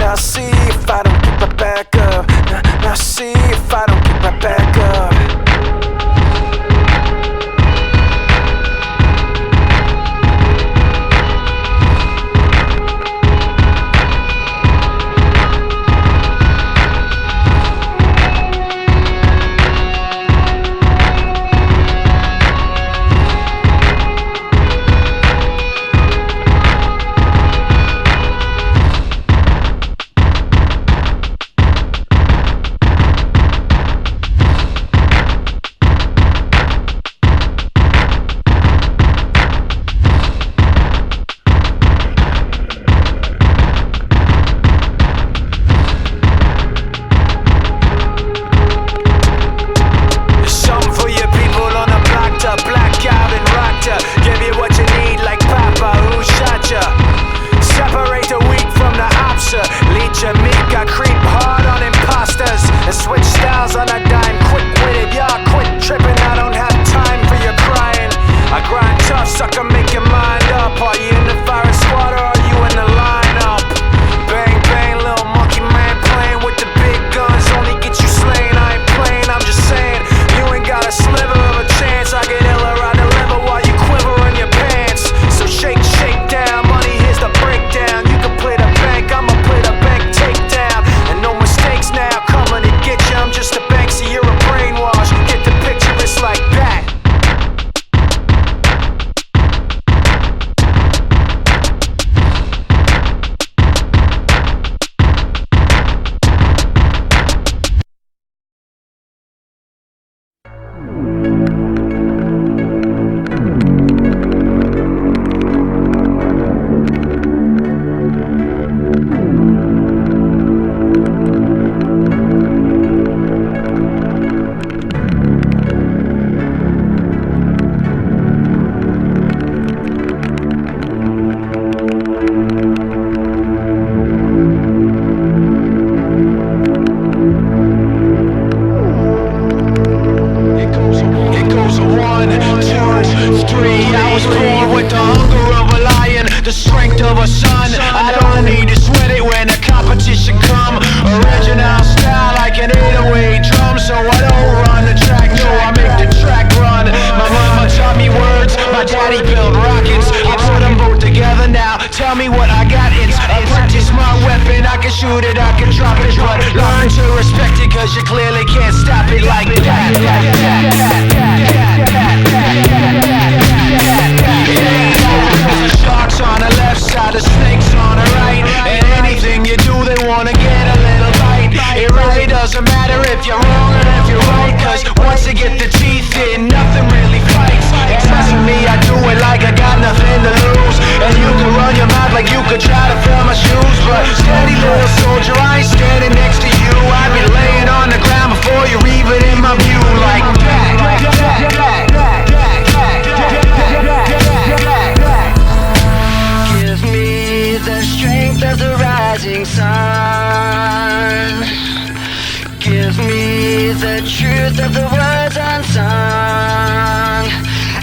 Now see if I don't get right back up. Now see if I don't get right back up. Tell me what I got, it's a practice my weapon. I can shoot it, I can drop it, but learn to respect it, cause you clearly can't stop it like that. The sharks on the left side, the snakes on the right, and anything you do they wanna get a little bite. It really doesn't matter if you're wrong or if you're right, cause once you get the teeth in, nothing really fights. Except for me, I do it like I got nothing to lose. And you can run your mouth like you could try to fill my shoes, but steady little soldier, I ain't standing next to you. I've been laying on the ground before you're even in my view. Like give me the strength of the rising sun. Give me the truth of the words unsung.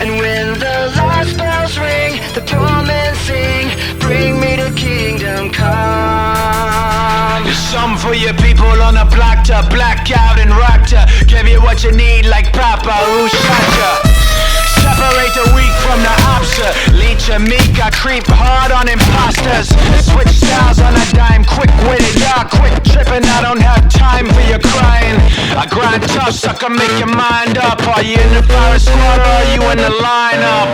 And when the last bells ring, the poor men sing, bring me to kingdom come. There's something for you people on the block to black out and rock to give you what you need like Papa who shot ya. Separate the weak from the opposite. Leech and meek, I creep hard on imposters. Switch styles on a dime, quick witted, y'all quick tripping. I don't have time for your crying. I grind tough, sucker, make your mind up. Are you in the fire squad or are you in the lineup?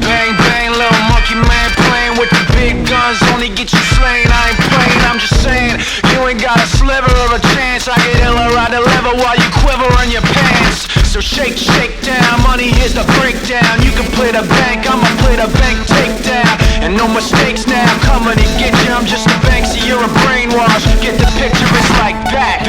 Bang bang, little monkey man playing with the big guns, only get you slain. I ain't playing, I'm just saying, you ain't got a sliver of a chance. I get iller, I deliver while you quiver in your pants. So shake, shake down, money, here's the breakdown. You can play the bank, I'ma play the bank takedown. And no mistakes now, coming to get you. I'm just a bank, so you're a brainwash. Get the picture, it's like that.